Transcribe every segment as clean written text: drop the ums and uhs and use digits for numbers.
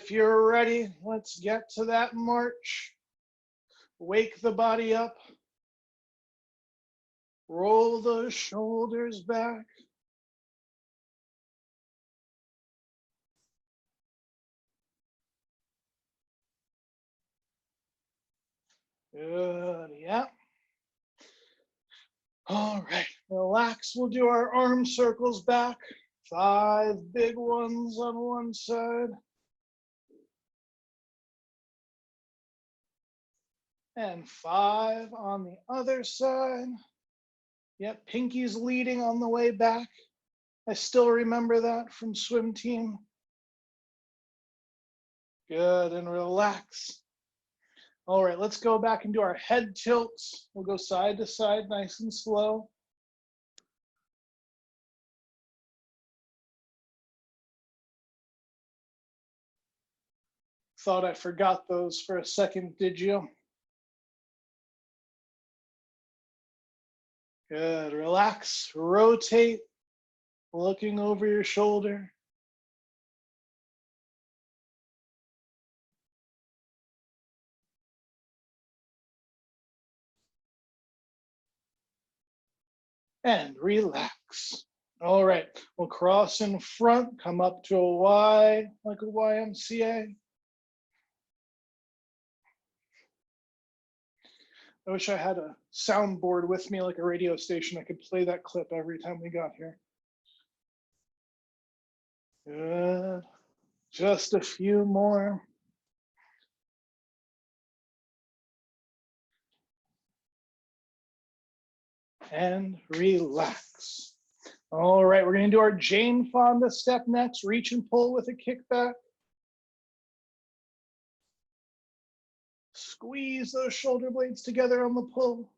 If you're ready, let's get to that march. Wake the body up. Roll those shoulders back. Good, yeah. All right, relax. We'll do our arm circles back. 5 big ones on one side. And 5 on the other side. Yep, pinky's leading on the way back. I still remember that from swim team. Good, and relax. All right, let's go back and do our head tilts. We'll go side to side, nice and slow. Thought I forgot those for a second, did you? Good, relax, rotate, looking over your shoulder. And relax. All right, we'll cross in front, come up to a Y, like a YMCA. I wish I had a soundboard with me like a radio station. I could play that clip every time we got here. Good. Just a few more. And relax. All right, we're going to do our Jane Fonda step next. Reach and pull with a kickback. Squeeze those shoulder blades together on the pull.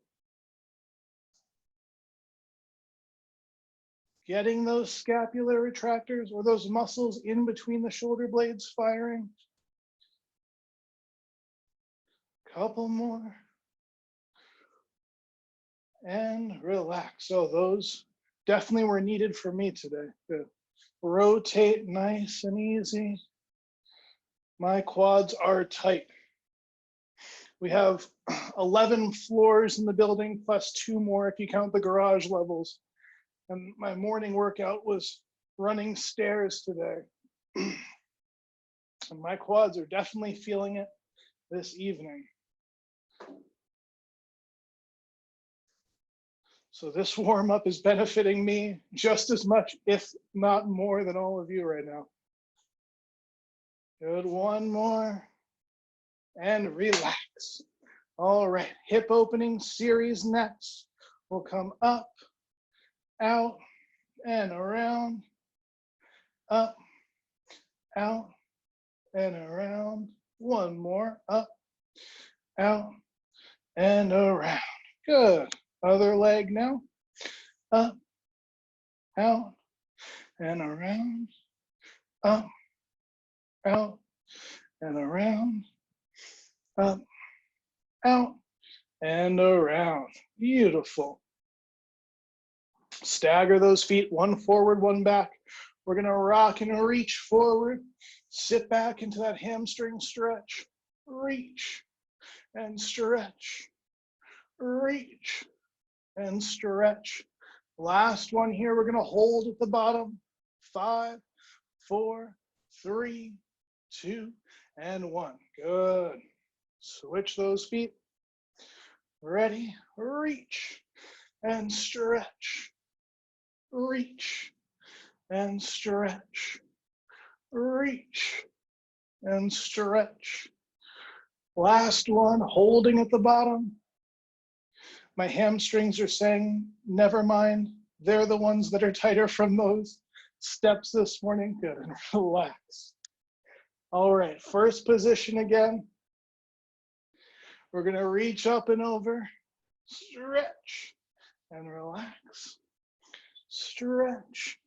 Getting those scapular retractors or those muscles in between the shoulder blades firing. Couple more. And relax. So those definitely were needed for me today. Good. Rotate nice and easy. My quads are tight. We have 11 floors in the building, plus 2 more if you count the garage levels. And my morning workout was running stairs today. And my quads are definitely feeling it this evening. So this warm up is benefiting me just as much, if not more, than all of you right now. Good, one more. And relax. All right, hip opening series next. We'll come up, out, and around, up, out, and around. One more, up, out, and around. Good. Other leg now. Up, out, and around, up, out, and around, up, out, and around. Beautiful. Stagger those feet, one forward, one back. We're gonna rock and reach forward. Sit back into that hamstring stretch. Reach and stretch. Reach and stretch. Last one here, we're gonna hold at the bottom. 5, 4, 3, 2, and 1. Good. Switch those feet. Ready, reach and stretch. Reach and stretch. Reach and stretch. Last one, holding at the bottom. My hamstrings are saying, never mind. They're the ones that are tighter from those steps this morning. Good, and relax. All right, first position again. We're gonna reach up and over, stretch and relax. Stretch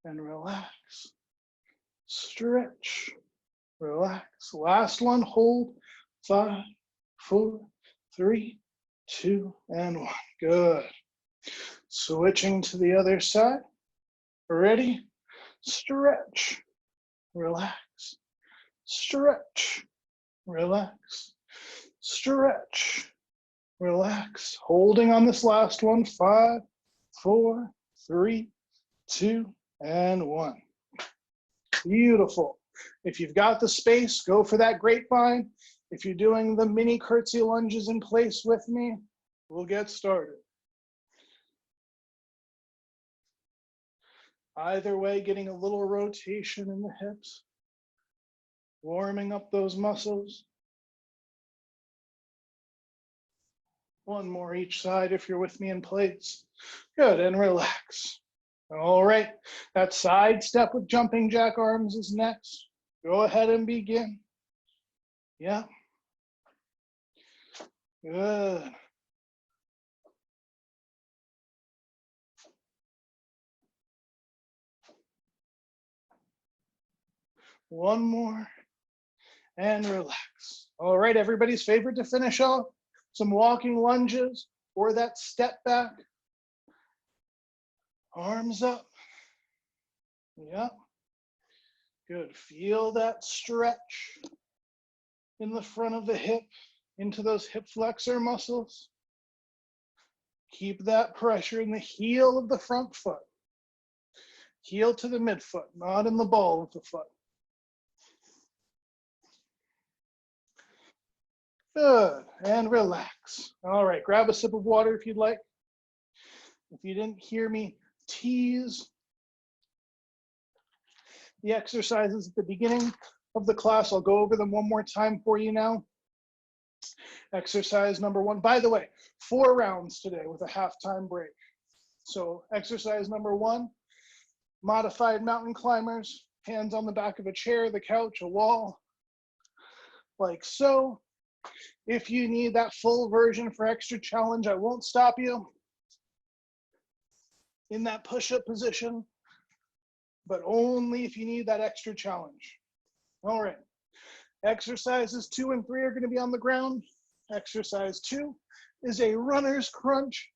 and relax. Stretch, relax. Last one, hold. 5, 4, 3, 2, and 1. Good. Switching to the other side. Ready? Stretch, relax. stretch, relax, stretch, relax. Holding on this last one. 5, 4, 3, 2, and 1. Beautiful. If you've got the space, go for that grapevine. If you're doing the mini curtsy lunges in place with me, we'll get started. Either way, getting a little rotation in the hips, warming up those muscles. One more each side if you're with me in place. Good, and relax. All right, that side step with jumping jack arms is next. Go ahead and begin. Yeah. Good. One more, and relax. All right, everybody's favorite to finish off, some walking lunges or that step back. Arms up. Yeah. Good. Feel that stretch in the front of the hip into those hip flexor muscles. Keep that pressure in the heel of the front foot. Heel to the midfoot, not in the ball of the foot. Good, and relax. All right, grab a sip of water if you'd like. If you didn't hear me tease the exercises at the beginning of the class, I'll go over them one more time for you now. Exercise number 1, by the way, 4 rounds today with a halftime break. So exercise number 1, modified mountain climbers, hands on the back of a chair, the couch, a wall, like so. If you need that full version for extra challenge, I won't stop you in that push-up position, but only if you need that extra challenge. All right, exercises 2 and 3 are going to be on the ground. Exercise 2 is a runner's crunch.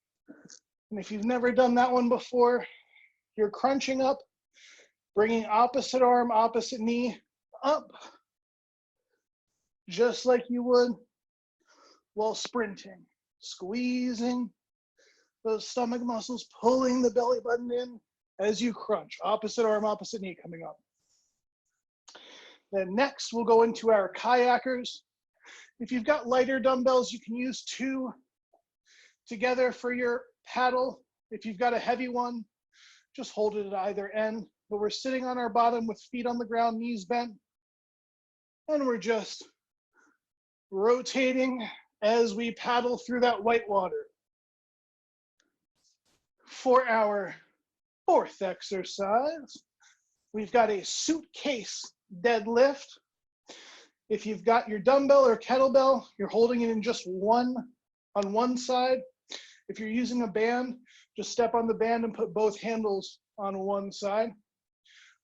And if you've never done that one before, you're crunching up, bringing opposite arm, opposite knee up, just like you would while sprinting, squeezing those stomach muscles, pulling the belly button in as you crunch, opposite arm, opposite knee coming up. Then next we'll go into our kayakers. If you've got lighter dumbbells, you can use 2 together for your paddle. If you've got a heavy one, just hold it at either end. But we're sitting on our bottom with feet on the ground, knees bent, and we're just rotating as we paddle through that white water. For our 4th exercise, we've got a suitcase deadlift. If you've got your dumbbell or kettlebell, you're holding it in just one on one side. If you're using a band, just step on the band and put both handles on one side.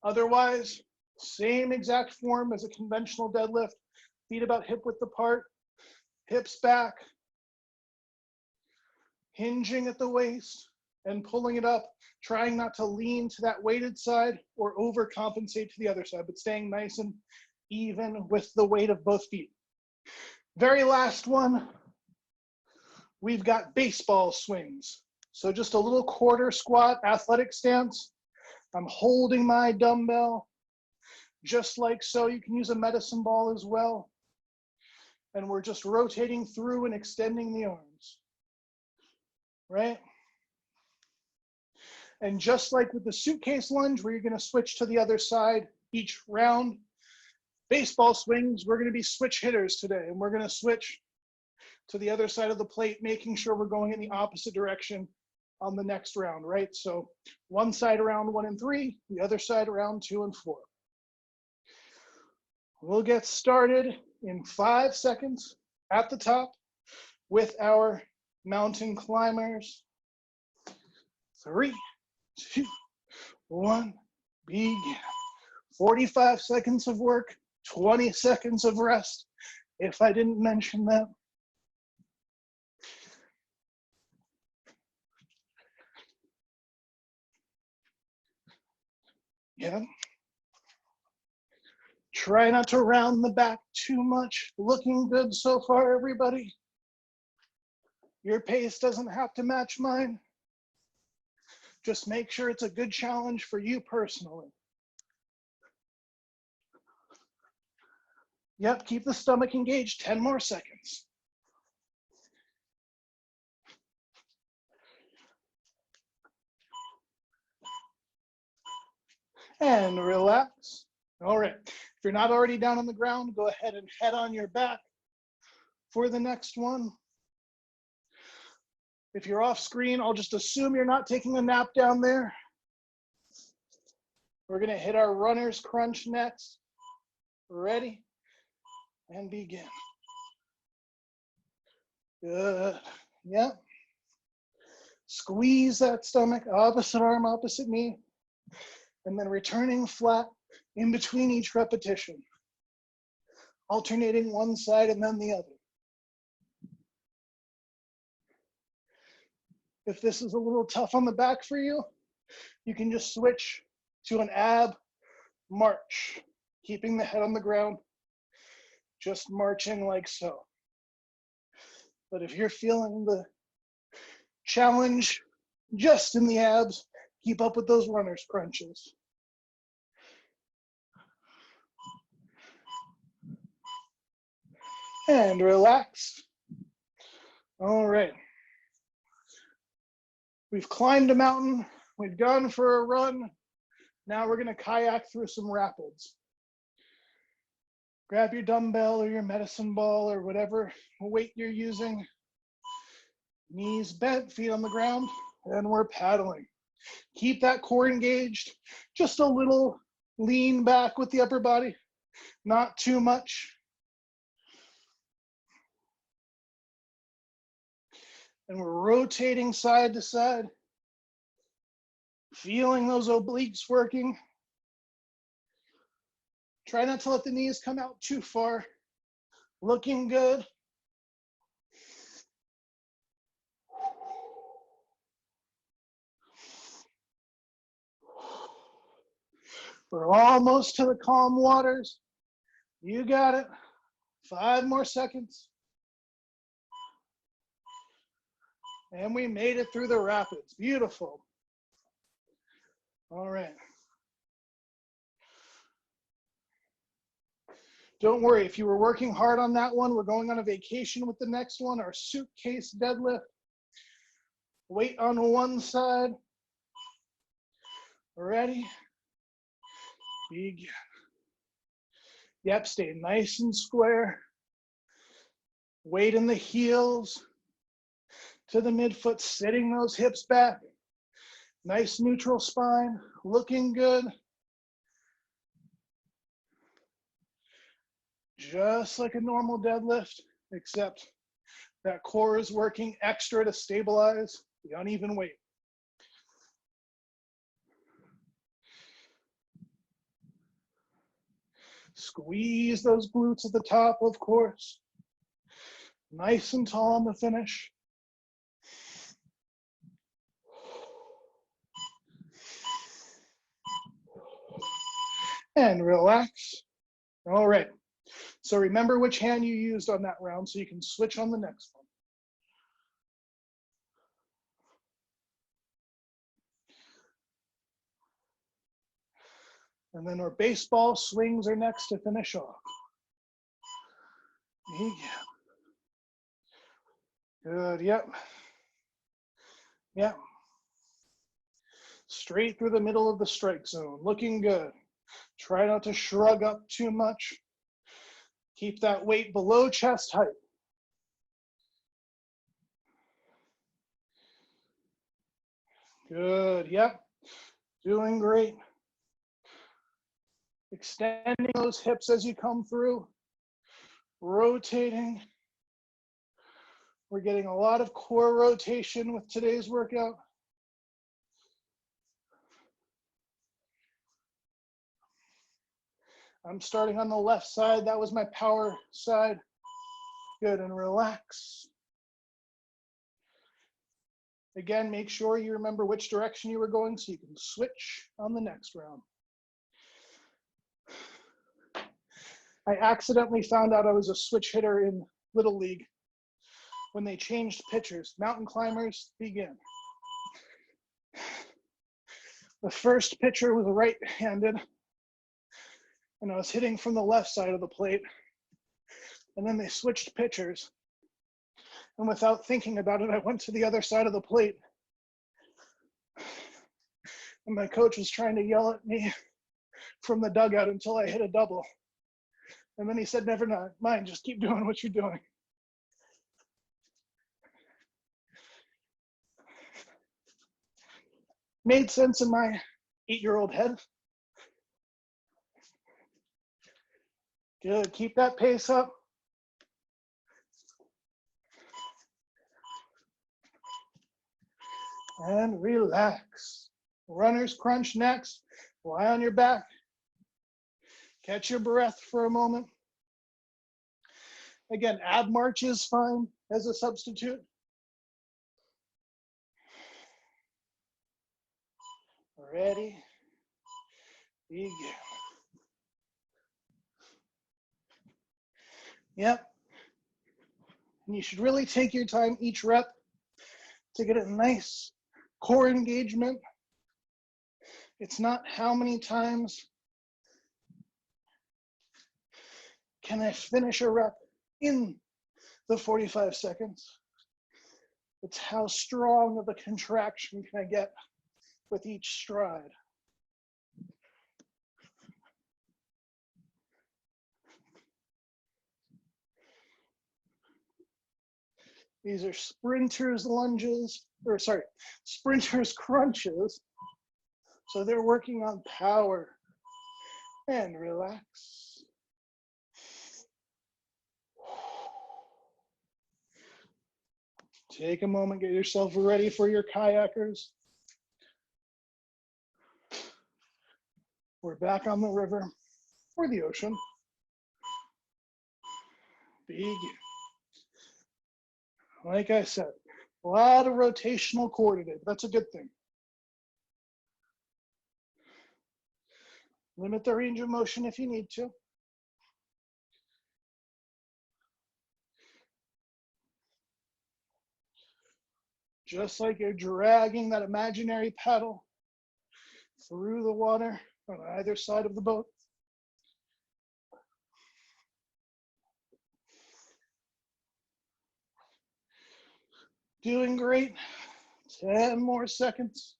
Otherwise, same exact form as a conventional deadlift, feet about hip width apart, hips back, hinging at the waist and pulling it up, trying not to lean to that weighted side or overcompensate to the other side, but staying nice and even with the weight of both feet. Very last one, we've got baseball swings. So just a little quarter squat, athletic stance. I'm holding my dumbbell, just like so. You can use a medicine ball as well. And we're just rotating through and extending the arms, right? And just like with the suitcase lunge, where you're gonna switch to the other side each round, baseball swings, we're gonna be switch hitters today, and we're gonna switch to the other side of the plate, making sure we're going in the opposite direction on the next round, right? So one side around 1 and 3, the other side around 2 and 4. We'll get started in 5 seconds at the top with our mountain climbers. 3, 2, 1, begin. 45 seconds of work, 20 seconds of rest, if I didn't mention that. Yeah. Try not to round the back too much. Looking good so far, everybody. Your pace doesn't have to match mine. Just make sure it's a good challenge for you personally. Yep, keep the stomach engaged, 10 more seconds. And relax. All right, if you're not already down on the ground, go ahead and head on your back for the next one. If you're off screen, I'll just assume you're not taking a nap down there. We're gonna hit our runner's crunch next. Ready? And begin. Good, yep. Squeeze that stomach, opposite arm, opposite knee, and then returning flat in between each repetition, alternating one side and then the other. If this is a little tough on the back for you, you can just switch to an ab march, keeping the head on the ground, just marching like so. But if you're feeling the challenge just in the abs, keep up with those runner's crunches. And relax. All right. We've climbed a mountain, we've gone for a run. Now we're gonna kayak through some rapids. Grab your dumbbell or your medicine ball or whatever weight you're using. Knees bent, feet on the ground, and we're paddling. Keep that core engaged, just a little lean back with the upper body, not too much. And we're rotating side to side, feeling those obliques working. Try not to let the knees come out too far. Looking good. We're almost to the calm waters. You got it. 5 more seconds. And we made it through the rapids. Beautiful. All right. Don't worry, if you were working hard on that one, we're going on a vacation with the next one, our suitcase deadlift. Weight on one side. Ready? Begin. Yep, stay nice and square. Weight in the heels to the midfoot, sitting those hips back. Nice neutral spine, looking good. Just like a normal deadlift, except that core is working extra to stabilize the uneven weight. Squeeze those glutes at the top, of course. Nice and tall on the finish. And relax. All right. So remember which hand you used on that round so you can switch on the next one. And then our baseball swings are next to finish off. Good, yep. Yep. Straight through the middle of the strike zone, looking good. Try not to shrug up too much. Keep that weight below chest height. Good, yep. Doing great. Extending those hips as you come through. Rotating. We're getting a lot of core rotation with today's workout. I'm starting on the left side. That was my power side. Good, and relax. Again, make sure you remember which direction you were going so you can switch on the next round. I accidentally found out I was a switch hitter in Little League when they changed pitchers. Mountain climbers, begin. The first pitcher was right-handed, and I was hitting from the left side of the plate. And then they switched pitchers. And without thinking about it, I went to the other side of the plate. And my coach was trying to yell at me from the dugout until I hit a double. And then he said, never mind, just keep doing what you're doing. Made sense in my 8-year-old head. Good, keep that pace up. And relax. Runner's crunch next. Lie on your back. Catch your breath for a moment. Again, ab march is fine as a substitute. Ready, begin. Yep. And you should really take your time each rep to get a nice core engagement. It's not how many times can I finish a rep in the 45 seconds. It's how strong of a contraction can I get with each stride. These are sprinters lunges, or sorry, sprinters crunches. So they're working on power. And relax. Take a moment, get yourself ready for your kayakers. We're back on the river or the ocean. Begin. Like I said, a lot of rotational core today, but that's a good thing. Limit the range of motion if you need to. Just like you're dragging that imaginary paddle through the water on either side of the boat. Doing great. 10 more seconds.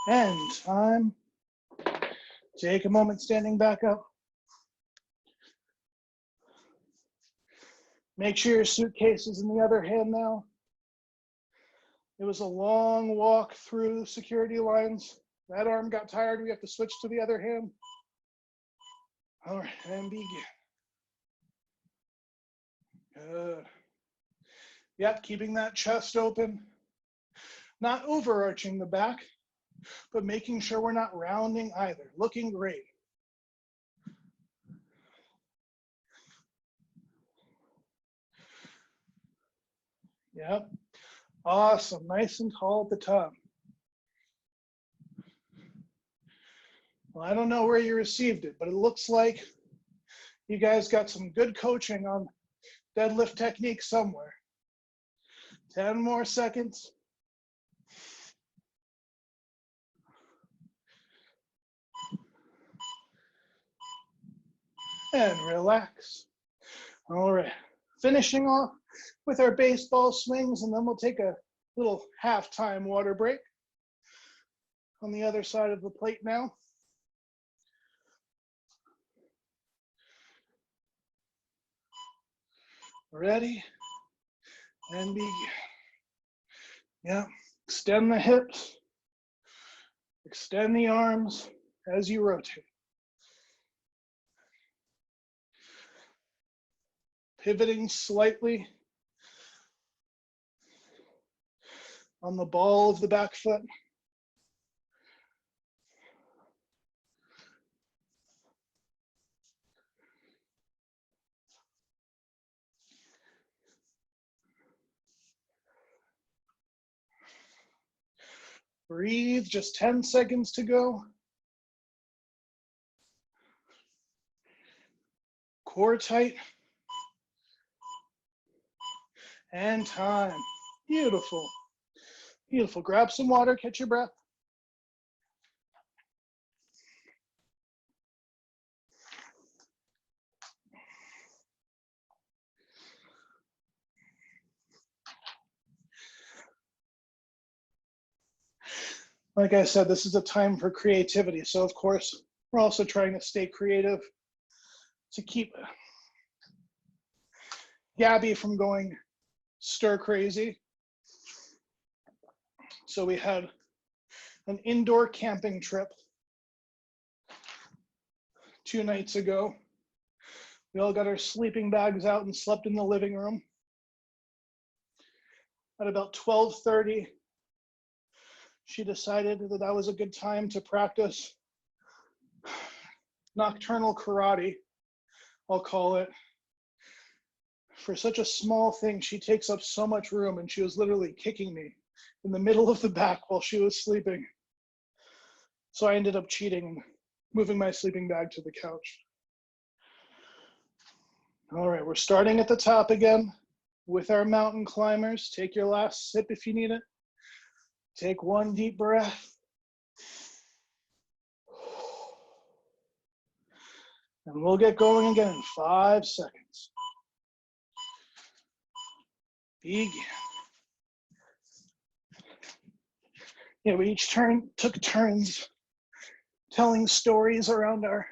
And time. Take a moment standing back up. Make sure your suitcase is in the other hand now. It was a long walk through security lines. That arm got tired. We have to switch to the other hand. All right, and begin. Good. Yep, keeping that chest open. Not overarching the back, but making sure we're not rounding either. Looking great. Yep. Awesome. Nice and tall at the top. Well, I don't know where you received it, but it looks like you guys got some good coaching on deadlift technique somewhere. 10 more seconds. And relax. All right. Finishing off with our baseball swings, and then we'll take a little halftime water break on the other side of the plate now. Ready? And begin. Yeah, extend the hips, extend the arms as you rotate. Pivoting slightly on the ball of the back foot. Breathe, just 10 seconds to go. Core tight. And time. Beautiful. Beautiful. Grab some water, catch your breath. Like I said, this is a time for creativity. So of course, we're also trying to stay creative to keep Gabby from going stir crazy. So we had an indoor camping trip 2 nights ago. We all got our sleeping bags out and slept in the living room. At about 12:30, she decided that that was a good time to practice nocturnal karate, I'll call it. For such a small thing, she takes up so much room, and she was literally kicking me in the middle of the back while she was sleeping. So I ended up cheating and moving my sleeping bag to the couch. All right, we're starting at the top again with our mountain climbers. Take your last sip if you need it. Take one deep breath. And we'll get going again in 5 seconds. Begin. Yeah, we each took turns telling stories around our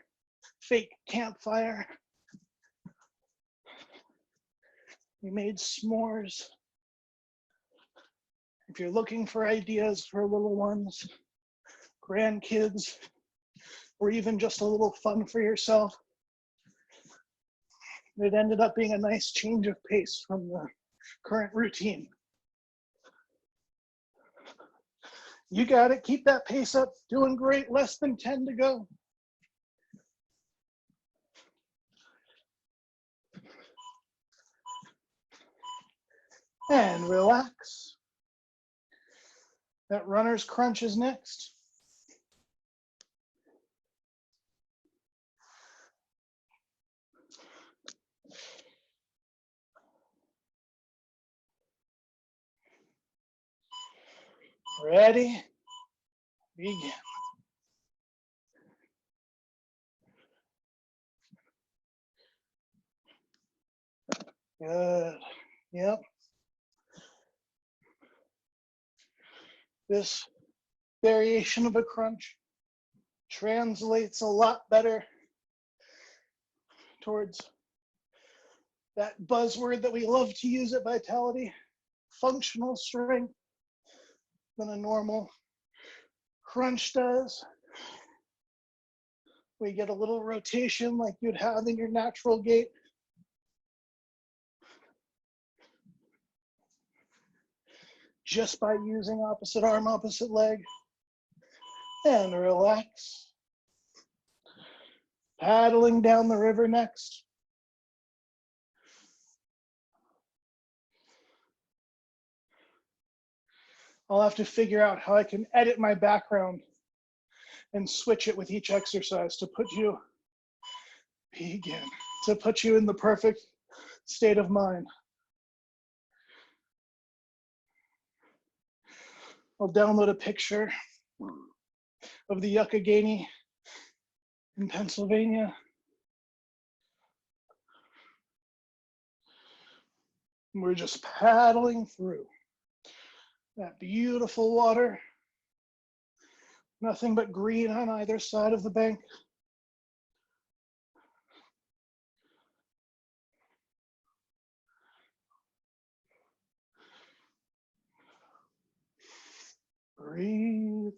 fake campfire. We made s'mores. If you're looking for ideas for little ones, grandkids, or even just a little fun for yourself, it ended up being a nice change of pace from the current routine. You got it. Keep that pace up. Doing great. Less than 10 to go. And relax. That runner's crunch is next. Ready? Begin. Good. Yep. This variation of a crunch translates a lot better towards that buzzword that we love to use at Vitality, functional strength, than a normal crunch does. We get a little rotation like you'd have in your natural gait. Just by using opposite arm, opposite leg. And relax. Paddling down the river next. I'll have to figure out how I can edit my background and switch it with each exercise to put you in the perfect state of mind. I'll download a picture of the Youghiogheny in Pennsylvania. We're just paddling through that beautiful water. Nothing but green on either side of the bank. Breathe.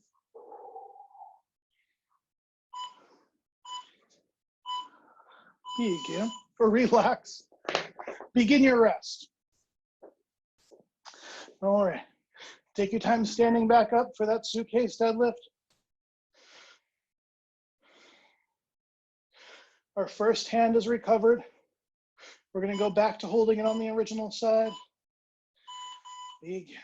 Begin, or relax. Begin your rest. All right. Take your time standing back up for that suitcase deadlift. Our first hand is recovered. We're going to go back to holding it on the original side. Begin.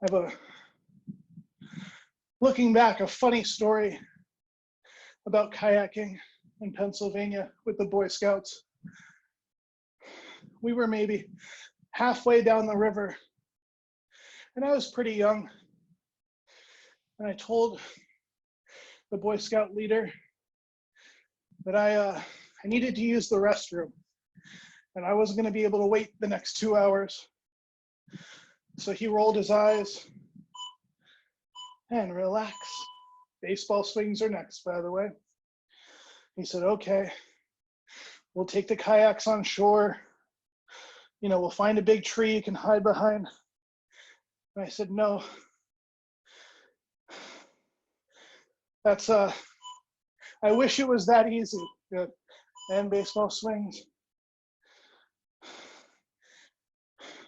I have looking back, a funny story about kayaking in Pennsylvania with the Boy Scouts. We were maybe halfway down the river, and I was pretty young. And I told the Boy Scout leader that I needed to use the restroom, and I wasn't going to be able to wait the next 2 hours. So he rolled his eyes and relax. Baseball swings are next, by the way. He said, okay, we'll take the kayaks on shore. You know, we'll find a big tree you can hide behind. And I said, no. That's, I wish it was that easy. Good. And baseball swings.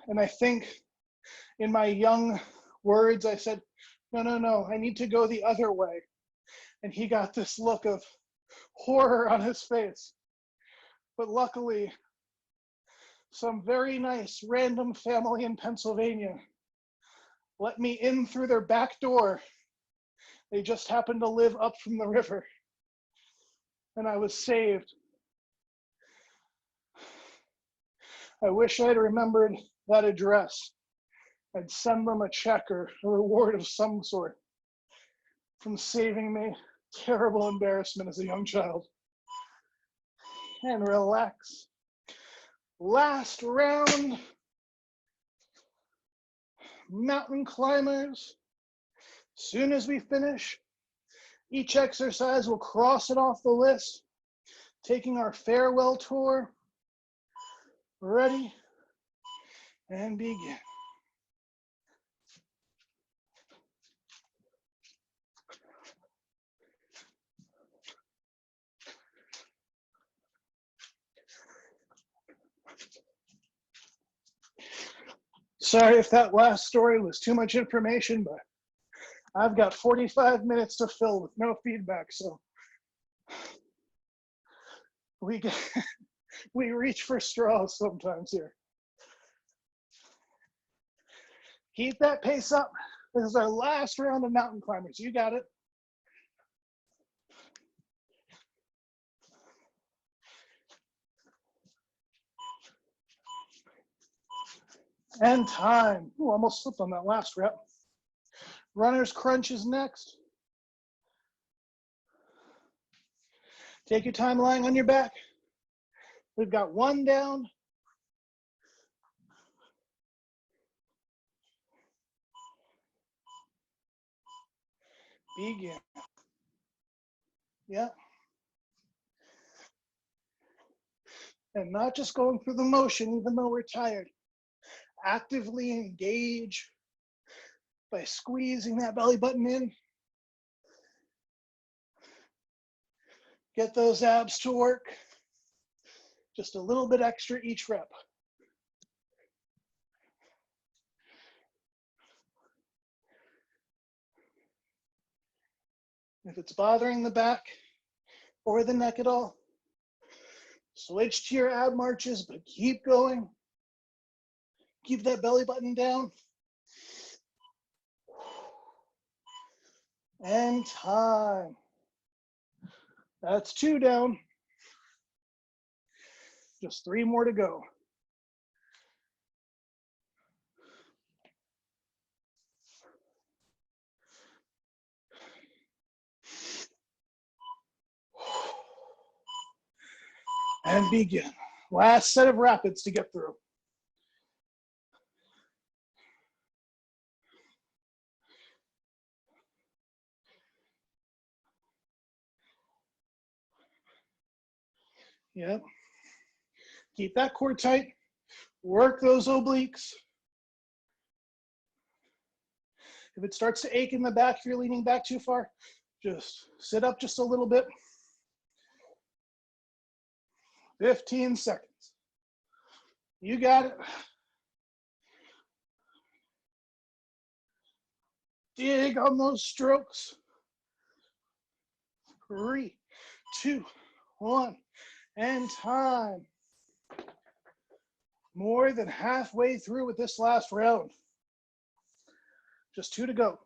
And I think in my young words, I said, no, I need to go the other way. And he got this look of horror on his face. But luckily, some very nice random family in Pennsylvania let me in through their back door. They just happened to live up from the river. And I was saved. I wish I'd remembered that address. I'd send them a check or a reward of some sort from saving me terrible embarrassment as a young child. And relax. Last round. Mountain climbers. Soon as we finish, each exercise will cross it off the list, taking our farewell tour. Ready? And begin. Sorry if that last story was too much information, but I've got 45 minutes to fill with no feedback, so we reach for straws sometimes here. Keep that pace up. This is our last round of mountain climbers. You got it. And time. Ooh, almost slipped on that last rep. Runner's crunch is next. Take your time lying on your back. We've got one down. Begin. Yeah. And not just going through the motion, even though we're tired. Actively engage by squeezing that belly button in. Get those abs to work. Just a little bit extra each rep. If it's bothering the back or the neck at all, switch to your ab marches, but keep going. Keep that belly button down. And time. That's 2 down. Just 3 more to go. And begin. Last set of rapids to get through. Yep. Keep that core tight. Work those obliques. If it starts to ache in the back, if you're leaning back too far, just sit up just a little bit. 15 seconds. You got it. Dig on those strokes. 3, 2, 1, and time. More than halfway through with this last round. Just 2 to go.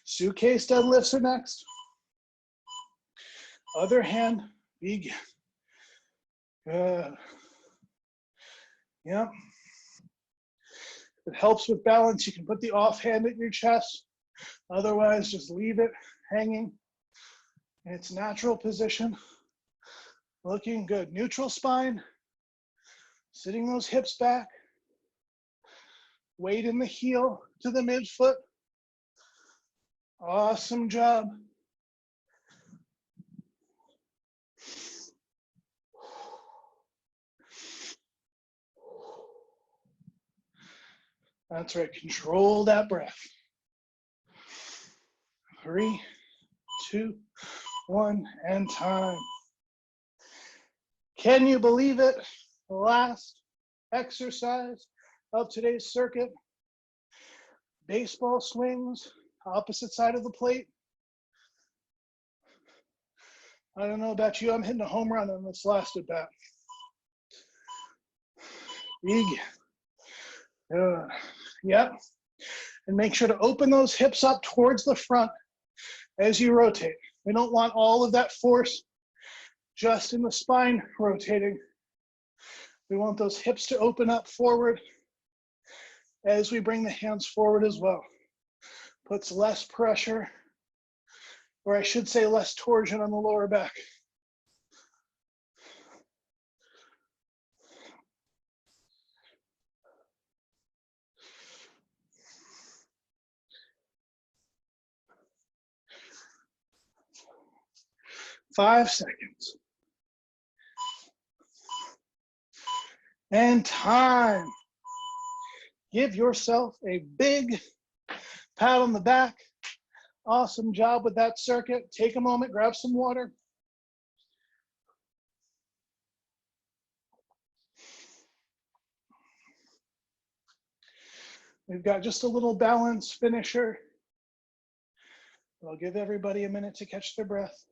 Suitcase deadlifts are next. Other hand, begin. Good. Yep. If it helps with balance, you can put the off hand at your chest. Otherwise, just leave it hanging in its natural position. Looking good. Neutral spine. Sitting those hips back. Weight in the heel to the midfoot. Awesome job. That's right. Control that breath. 3, 2, 1, and time. Can you believe it? The last exercise of today's circuit. Baseball swings, opposite side of the plate. I don't know about you, I'm hitting a home run on this last at bat. Big. Yep. And make sure to open those hips up towards the front as you rotate. We don't want all of that force just in the spine rotating. We want those hips to open up forward as we bring the hands forward as well. Puts less pressure, or I should say less torsion on the lower back. Five seconds. And time. Give yourself a big pat on the back. Awesome job with that circuit. Take a moment, grab some water. We've got just a little balance finisher. I'll give everybody a minute to catch their breath.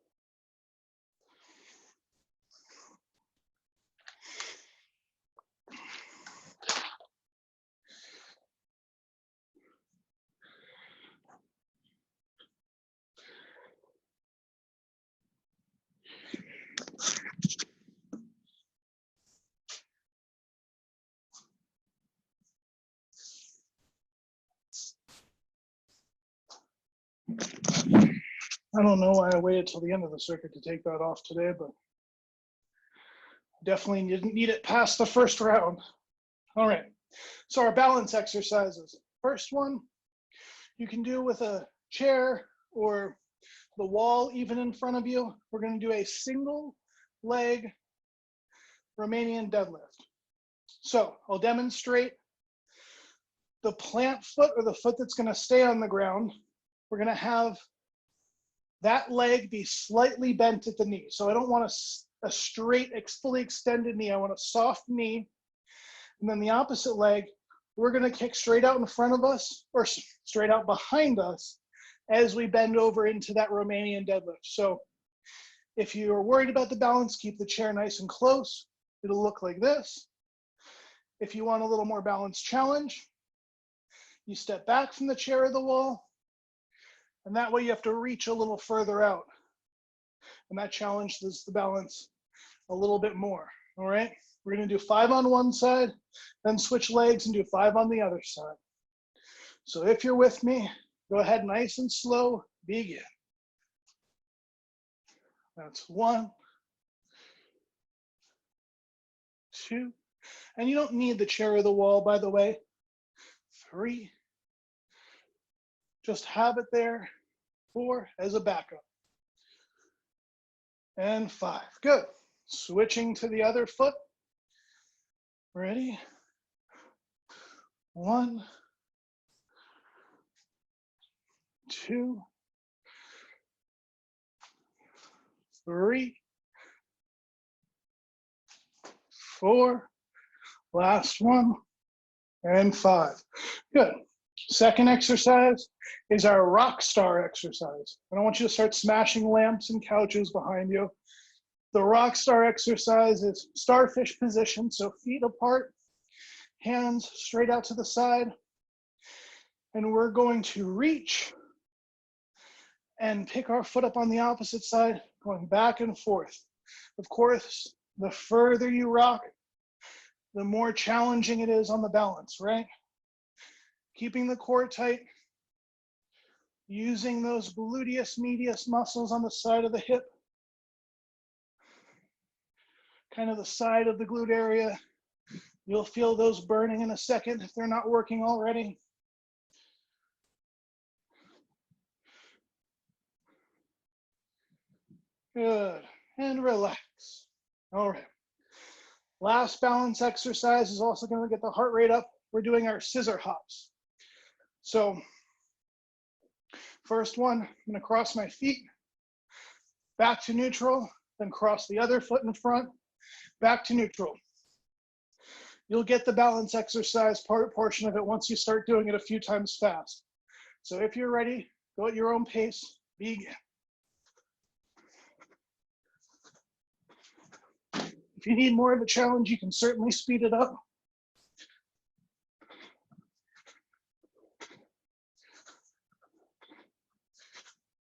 I don't know why I waited till the end of the circuit to take that off today, but definitely didn't need it past the first round. All right, so our balance exercises. First one, you can do with a chair or the wall even in front of you. We're gonna do a single leg Romanian deadlift. So I'll demonstrate the plant foot, or the foot that's gonna stay on the ground. We're gonna have that leg be slightly bent at the knee. So I don't want a straight, fully extended knee. I want a soft knee. And then the opposite leg, we're gonna kick straight out in front of us, or straight out behind us, as we bend over into that Romanian deadlift. So if you're worried about the balance, keep the chair nice and close. It'll look like this. If you want a little more balanced challenge, you step back from the chair or the wall, and that way you have to reach a little further out. And that challenges the balance a little bit more, all right? We're gonna do 5 on one side, then switch legs and do 5 on the other side. So if you're with me, go ahead nice and slow, begin. That's 1, 2, and you don't need the chair or the wall, by the way. 3, just have it there. 4 as a backup. And 5, good. Switching to the other foot. Ready? 1, 2, 3, 4, last one, and 5. Good. Second exercise is our rock star exercise. I don't want you to start smashing lamps and couches behind you. The rock star exercise is starfish position, so feet apart, hands straight out to the side. And we're going to reach and pick our foot up on the opposite side, going back and forth. Of course, the further you rock, the more challenging it is on the balance, right? Keeping the core tight, using those gluteus medius muscles on the side of the hip, kind of the side of the glute area. You'll feel those burning in a second if they're not working already. Good, and relax. All right. Last balance exercise is also going to get the heart rate up. We're doing our scissor hops. So first one, I'm going to cross my feet, back to neutral, then cross the other foot in front, back to neutral. You'll get the balance exercise portion of it once you start doing it a few times fast. So if you're ready, go at your own pace, begin. If you need more of a challenge, you can certainly speed it up.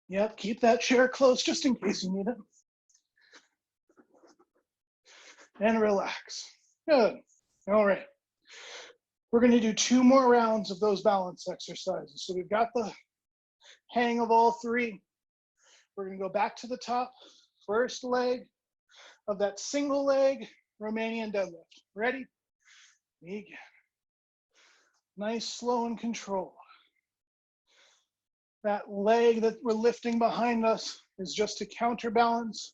Yep, keep that chair close just in case you need it. And relax. Good. All right. We're going to do 2 more rounds of those balance exercises. So we've got the hang of all 3. We're going to go back to the top, first leg of that single leg Romanian deadlift. Ready? Begin. Nice, slow, and controlled. That leg that we're lifting behind us is just to counterbalance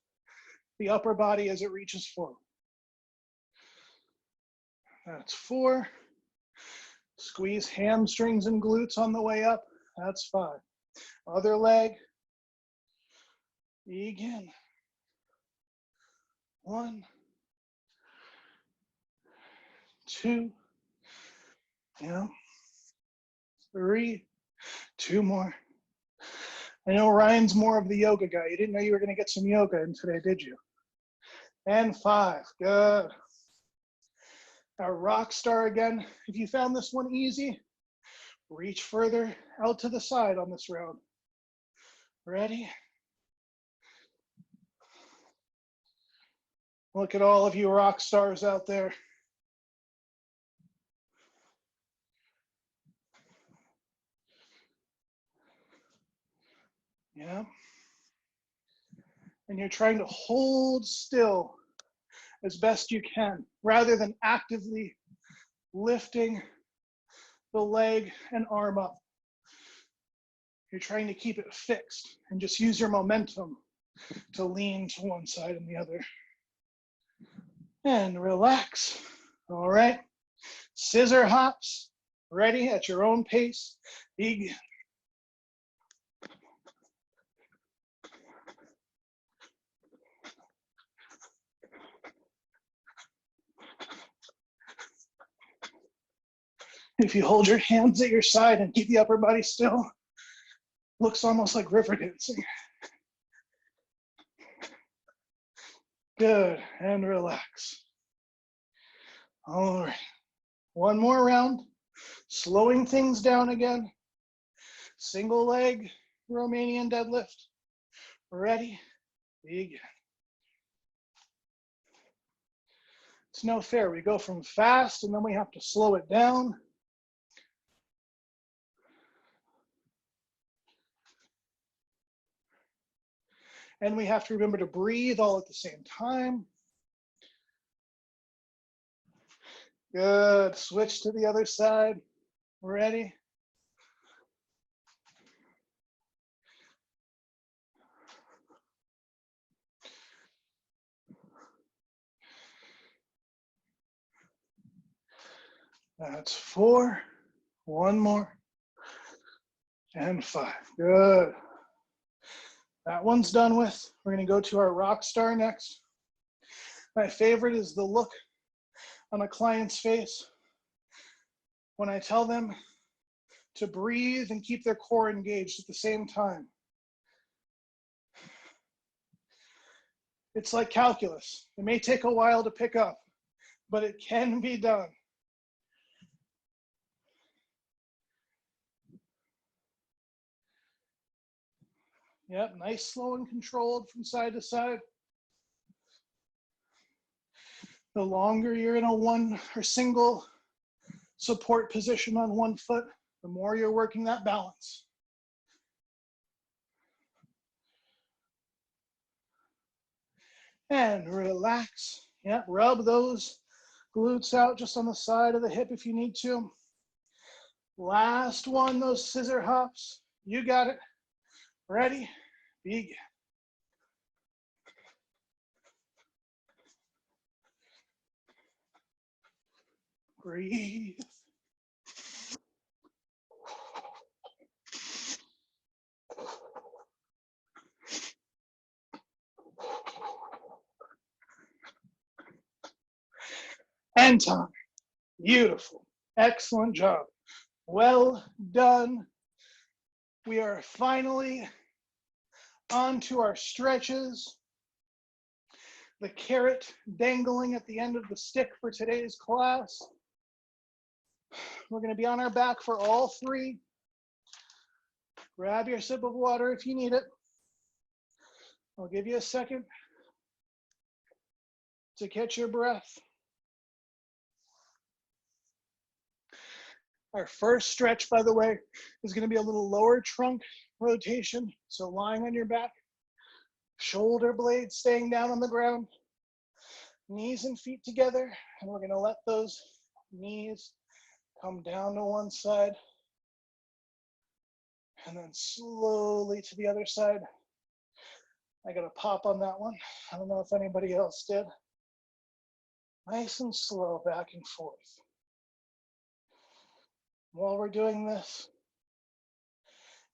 the upper body as it reaches forward. That's 4. Squeeze hamstrings and glutes on the way up. That's 5. Other leg. Begin. 1, 2, yeah, 3, 2 more. I know Ryan's more of the yoga guy. You didn't know you were going to get some yoga in today, did you? And 5, good. Our rock star again. If you found this one easy, reach further out to the side on this round. Ready? Look at all of you rock stars out there. Yeah. And you're trying to hold still as best you can, rather than actively lifting the leg and arm up. You're trying to keep it fixed and just use your momentum to lean to one side and the other. And relax. All right. Scissor hops. Ready at your own pace. Begin. If you hold your hands at your side and keep the upper body still, looks almost like river dancing. Good, and relax. All right, 1 more round, slowing things down again. Single leg Romanian deadlift. Ready, begin. It's no fair, we go from fast and then we have to slow it down. And we have to remember to breathe all at the same time. Good, switch to the other side. Ready? That's 4, 1 more, and 5, good. That one's done with. We're gonna go to our rock star next. My favorite is the look on a client's face when I tell them to breathe and keep their core engaged at the same time. It's like calculus. It may take a while to pick up, but it can be done. Yep, nice, slow, and controlled from side to side. The longer you're in a one or single support position on one foot, the more you're working that balance. And relax. Yeah, rub those glutes out just on the side of the hip if you need to. Last one, those scissor hops. You got it. Ready? Begin. Breathe. And time. Beautiful. Excellent job. Well done. We are finally on to our stretches. The carrot dangling at the end of the stick for today's class. We're going to be on our back for all three. Grab your sip of water if you need it. I'll give you a second to catch your breath. Our first stretch, by the way, is going to be a little lower trunk rotation. So lying on your back, shoulder blades staying down on the ground, knees and feet together, and we're going to let those knees come down to one side and then slowly to the other side. I got a pop on that one. I don't know if anybody else did. Nice and slow back and forth. While we're doing this,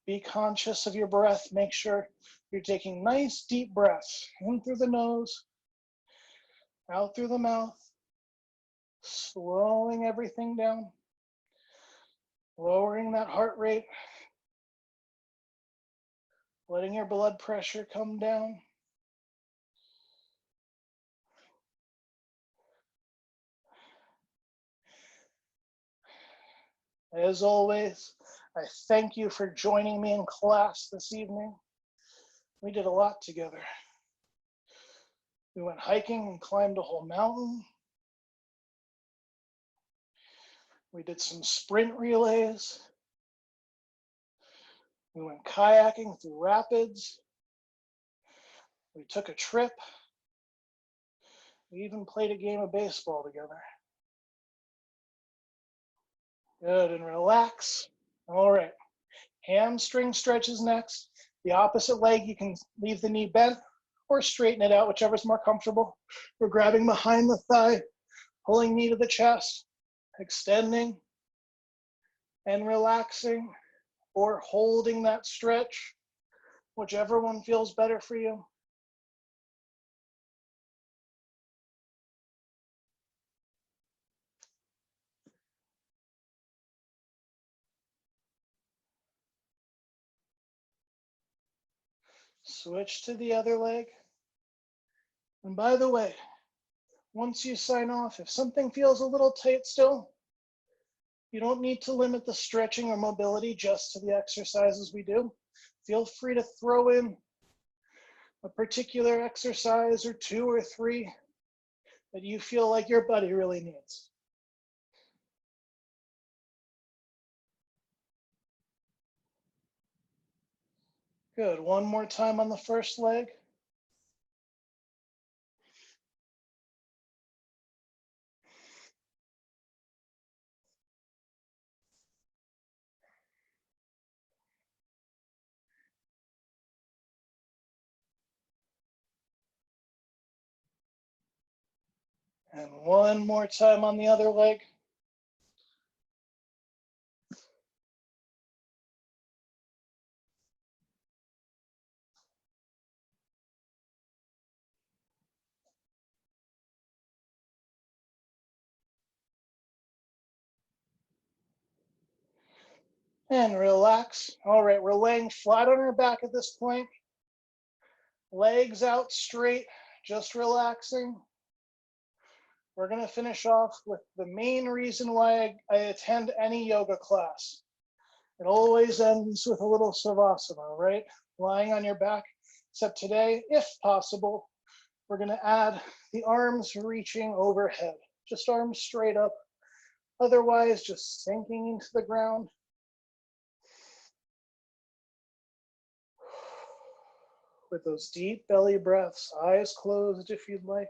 be conscious of your breath. Make sure you're taking nice deep breaths in through the nose, out through the mouth, slowing everything down, lowering that heart rate, letting your blood pressure come down. As always, I thank you for joining me in class this evening. We did a lot together. We went hiking and climbed a whole mountain. We did some sprint relays. We went kayaking through rapids. We took a trip. We even played a game of baseball together. Good, and relax. All right, hamstring stretches next. The opposite leg, you can leave the knee bent or straighten it out, whichever's more comfortable. We're grabbing behind the thigh, pulling knee to the chest, extending and relaxing, or holding that stretch, whichever one feels better for you. Switch to the other leg. And by the way, once you sign off, if something feels a little tight still, you don't need to limit the stretching or mobility just to the exercises we do. Feel free to throw in a particular exercise or two or three that you feel like your body really needs. Good, one more time on the first leg. And one more time on the other leg. And relax. All right, we're laying flat on our back at this point. Legs out straight, just relaxing. We're going to finish off with the main reason why I attend any yoga class. It always ends with a little savasana, right? Lying on your back, except today, if possible, we're going to add the arms reaching overhead, just arms straight up. Otherwise, just sinking into the ground. With those deep belly breaths, eyes closed if you'd like.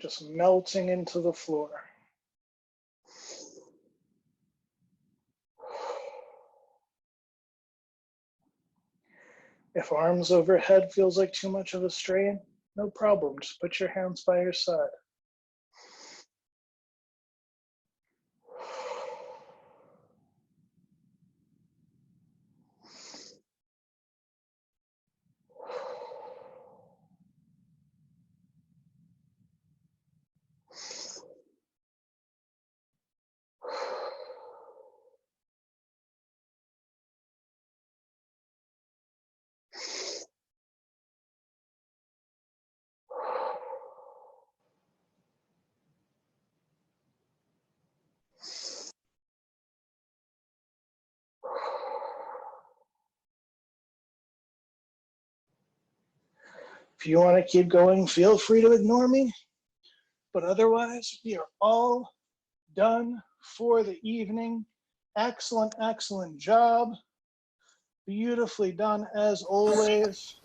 Just melting into the floor. If arms overhead feels like too much of a strain, no problem. Just put your hands by your side. If you want to keep going, feel free to ignore me. But otherwise, we are all done for the evening. Excellent, excellent job. Beautifully done as always.